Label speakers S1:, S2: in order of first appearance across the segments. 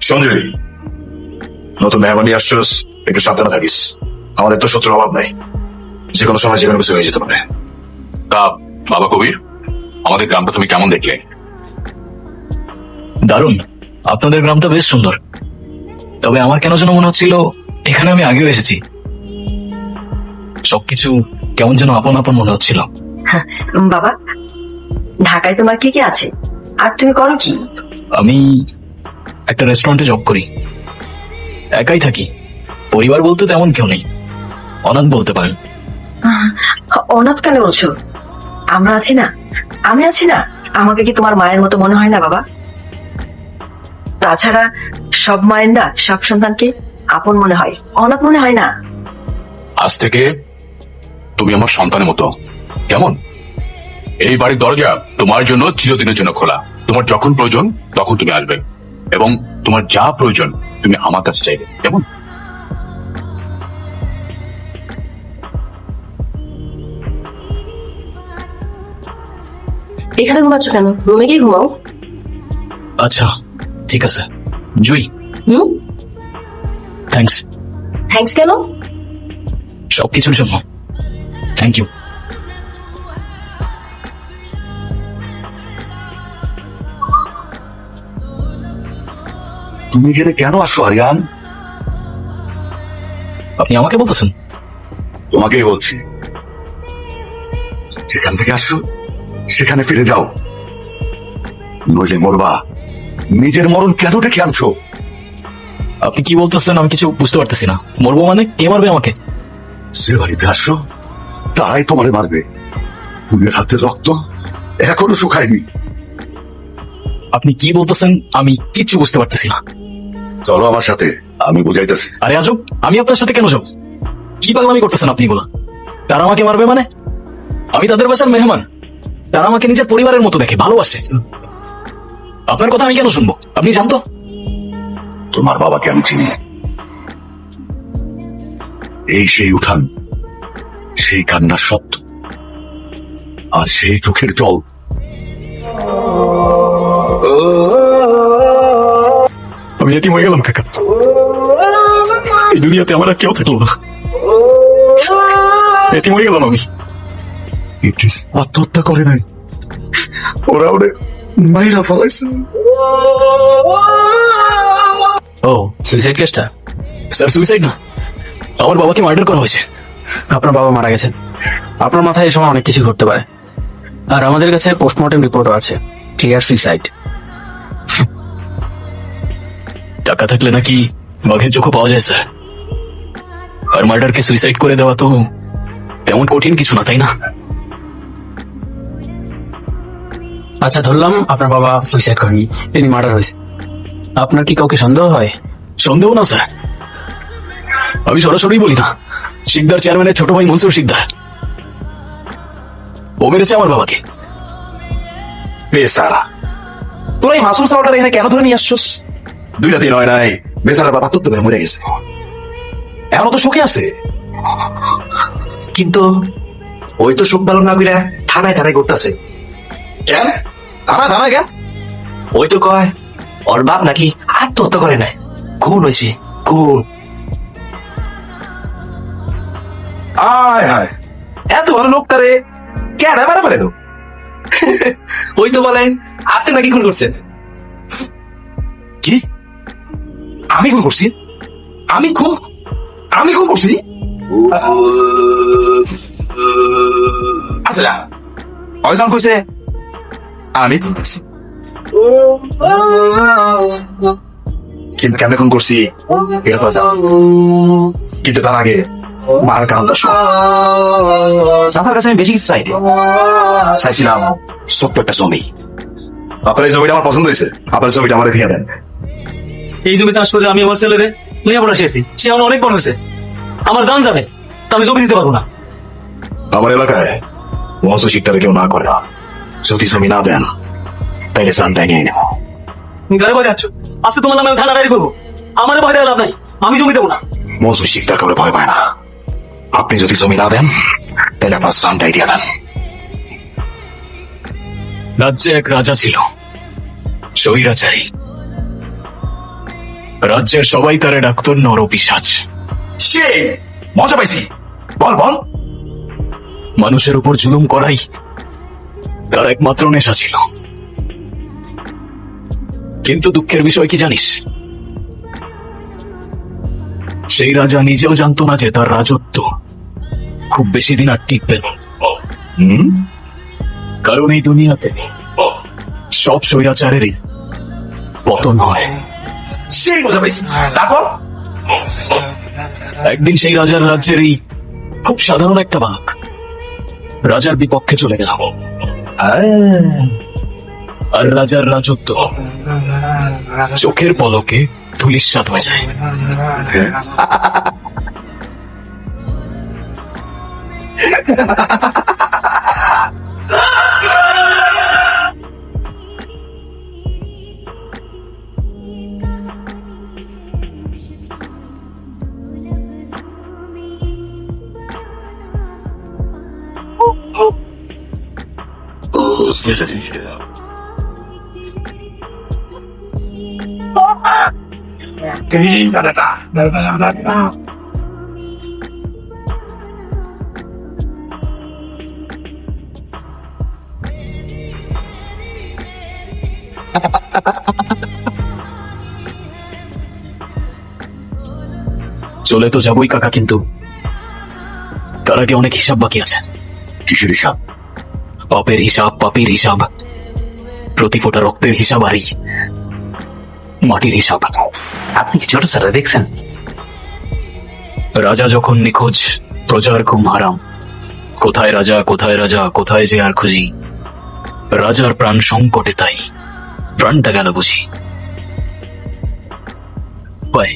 S1: সঞ্জয়, নতুন মেহমানি আসছস, একটু সাবধানে থাকিস। আমাদের তো শত্রুর অভাব নাই, যে কোনো সময় যে কোনো কিছু হয়ে যেতে পারে।
S2: তা বাবা কবির, আমাদের গ্রামটা তুমি কেমন দেখলে?
S3: দারুণ, আপনাদের গ্রামটা বেশ সুন্দর। তবে আমার কেন যেন মনে হচ্ছিল এখানে আমি আগেও এসেছি। সবকিছু কেমন যেন আপন আপন মনে হচ্ছিল।
S4: বাবা, ঢাকায় তোমার কে কে আছে আর তুমি করো কি?
S3: আমি একটা রেস্টুরেন্টে জব করি, একাই থাকি। পরিবার বলতে তেমন কেউ নেই, অনাথ বলতে পারেন।
S4: অনাথ কেন বলছো? আমরা আছি না, আমি আছি না। আমাকে কি তোমার মায়ের মতো মনে হয় না বাবা? তাছাড়া সব মায়ের না সব সন্তানকে আপন মনে হয়, অনাথ মনে হয় না।
S2: আজ থেকে তুমি আমার সন্তানের মতো, কেমন? এই বাড়ির দরজা তোমার জন্য চিরদিনের জন্য খোলা। তোমার যখন প্রয়োজন তখন তুমি আসবে, এবং তোমার যা প্রয়োজন তুমি আমার কাছে চাইবে, কেমন?
S5: এখানে ঘুমাচ্ছ কেন? রুমে গিয়ে ঘুমাও।
S3: আচ্ছা ঠিক আছে। জুই,
S5: হুম,
S3: থ্যাঙ্কস
S5: থ্যাঙ্কস কেন?
S3: সবকিছুর জন্য। Thank you.
S6: তুমি এখানে কেন আসো আরিয়ান?
S3: আপনি আমাকে বলতেছেন?
S6: তোমাকেই বলছি, যেখান থেকে আসছো সেখানে ফিরে যাও, নইলে মরবা। নিজের মরণ কেন ডেকে আনছো?
S3: আপনি কি বলতেছেন আমি কিছু বুঝতে পারতেছি না। মরবো মানে? কে মারবে আমাকে?
S6: যে বাড়িতে আসো তারাই তোমারে মারবে। ফুলের হাতের রক্ত এখনো শুকায়নি।
S3: আপনি কি বলতেছেন আমি কিচ্ছু বুঝতে পারতেছি না।
S6: চলো আমার সাথে, আমি বুঝাইতেছি।
S3: আরে আজব, আমি আপনার সাথে কেন যাব? কি পাগলামি করতেছেন আপনি এগুলো? তারা আমাকে মারবে মানে? আমি তাদের বাসার মেহমান, তারা আমাকে নিজের পরিবারের মতো দেখে, ভালোবাসে। আপনার কথা আমি কেন শুনবো? আপনি জানতো?
S6: তোমার বাবাকে আমি চিনি। এই সেই উঠান, সেই কান্নার শব্দ, আর সেই চোখের জল।
S3: আমি এতিম হয়ে গেলাম কাকা। এই দুনিয়াতে আমার আর কেউ থাকলো না, এতিম হয়ে গেলাম আমি।
S6: আত্মহত্যা করে নাই, ওরা ওরে মাইরা ফেলাইছে।
S3: ও, সুইসাইড কেসটা? স্যার সুইসাইড না, আমার বাবাকে মার্ডার করা হয়েছে।
S7: আপনার বাবা মারা গেছেন, আপনার মাথায় এই সময় অনেক কিছু ঘটতে পারে। আর আমাদের কাছে পোস্টমর্টেম রিপোর্টও আছে, ক্লিয়ার সুইসাইড।
S3: টাকা থাকলে নাকি বাঘের চোখও পাওয়া যায় স্যার। আর মার্ডারকে সুইসাইড করে দেওয়া তো তেমন কঠিন কিছু না, তাই না?
S7: আচ্ছা, ধরলাম আপনার বাবা সুইসাইড করেনি, তিনি মার্ডার হয়েছে। আপনার কি কাউকে সন্দেহ হয়?
S3: সন্দেহ না স্যার, আমি সরাসরি বলি না। শিকদার চেয়ারম্যানের ছোট ভাই মনসুর শিকদার, ও মেরেছে আমার বাবাকে।
S1: বেসারা, তোরা এই মাসুম সাওয়াটার এখানে কেন ধরে নিয়ে আসছস? 2 রাতে নয় নাই, বেচারার বাবা তো করে মরে গেছে, এখনো তো শোকে আছে। কিন্তু ওই তো শোক পালন না কইরা থানায় থানায় করতেছে। কেন থানায় কেন? ওই তো কয় ওর বাপ নাকি আত্মহত্যা করে নাই, খুন হয়েছে, খুন। আয় হায়, এত ভালো লোকটারে কেন মারা ফেলে? ওই তো বলে আপনি নাকি খুন করছেন। কি? আমি খুন করছি? আমি খুন করছি? আচ্ছা, কয়জন কইছে আমি খুন করছি? কিন্তু কেমনে খুন করছি এটা তো জানো। কিন্তু তার আগে মার কারণটা শোন। চাচার কাছে আমি বেশি কিছু চাইছিলাম ছোট্ট একটা জমি। আপনার এই জমিটা আমার পছন্দ হয়েছে, আপনার জমিটা আমার দিয়ে দেন।
S8: এই জমি চাষ করে আমি আমার ছেলেরে লেখাপড়া শিখেছি, সে আমার অনেক বড় হয়েছে, আমার জান যাবে, তা আমি জমি দিতে পারবো না।
S1: আমার এলাকায় মৎস্য শিক্ষারে কেউ না করে না, যদি জমি না দেন তাইলে জানটাই নিয়ে নেব।
S8: তুমি গাড়ি ভয় যাচ্ছ, আজকে তোমার নামে থানা ডায়েরি করবো। আমার ভয় দেওয়া লাভ নাই, আমি জমি দেবো না।
S1: মৎস্য শিক্ষার কাউরে ভয় পায় না, আপনি যদি জমি না দেন তাহলে আপনার জানটাই দিয়ে দেন।
S3: রাজ্যে এক রাজা ছিল, স্বৈরাচারী। রাজ্যের সবাই তারে ডাক্তার নরপিশাচ।
S1: সে মজা পাইছি, বল বল।
S3: মানুষের উপর জুলুম করাই তার একমাত্র নেশা ছিল। কিন্তু দুঃখের বিষয় কি জানিস, সেই রাজা নিজেও জানতো না যে তার রাজত্ব খুব বেশি দিন আর টিকবে না। কারণ এই দুনিয়াতে সব স্বৈরাচারেরই পতন হয়।
S1: সেই মজা পাইছি, তারপর?
S3: একদিন সেই রাজার রাজ্যেরই খুব সাধারণ একটা বাঘ রাজার বিপক্ষে চলে গেল, আর রাজার রাজত্ব চোখের পলকে ধূলিসাৎ হয়ে যায়। চলে তো যাবই কাকা, কিন্তু তার আগে অনেক হিসাব বাকি আছে।
S6: কিসের হিসাব?
S3: পাপের হিসাব, পাপের হিসাব, প্রতি ফোঁটা রক্তের হিসাব, আর এই মাটির হিসাব।
S7: আপনি কি ছোট স্যার দেখছেন?
S3: রাজা যখন নিখোঁজ, প্রজার ঘুম হারাম। কোথায় রাজা, কোথায় রাজা, কোথায় যে আর খুঁজি। রাজার প্রাণ সংকটে, তাই প্রাণটা গেল বুঝি। ভাই,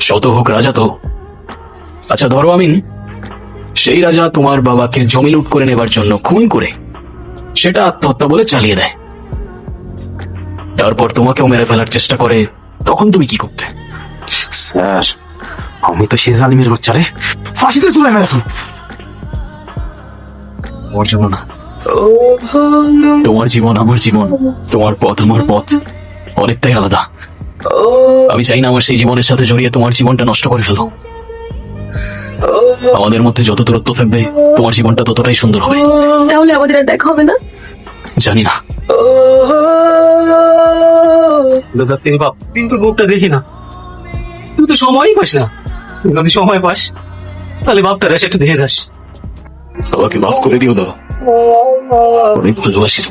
S3: শত হোক রাজা তো। আচ্ছা ধরো আমিন, সেই রাজা তোমার বাবাকে জমি লুট করে নেবার জন্য খুন করে সেটা আত্মহত্যা বলে চালিয়ে দেয়, তারপর তোমাকেও মেরে ফেলার চেষ্টা করে, তখন তুমি কি করতে?
S7: স্যার, আমি তো সেই জালিমের বাচ্চারে ফাঁসিতে চুলায় মেরে ফেলব।
S3: ওর জন্য না, তোমার জীবন আমার জীবন, তোমার পথ আমার পথ অনেকটাই আলাদা। আমি চাই না আমার সেই জীবনের সাথে জড়িয়ে তোমার জীবনটা নষ্ট করে ফেলো। আমাদের মধ্যে যত দূরত্ব থাকবে তোমার জীবনটা ততটাই সুন্দর হবে।
S5: তাহলে আমাদের আর দেখা হবে না?
S3: জানি না।
S8: বাপ, কিন্তু বুকটা দেখি না, তুই তো সময়ই পাস না। যদি সময় পাস তাহলে বাপটা রেসে একটু দেখে যাস।
S3: বাবাকে মাফ করে দিও দাদা, অনেক ভালোবাসি।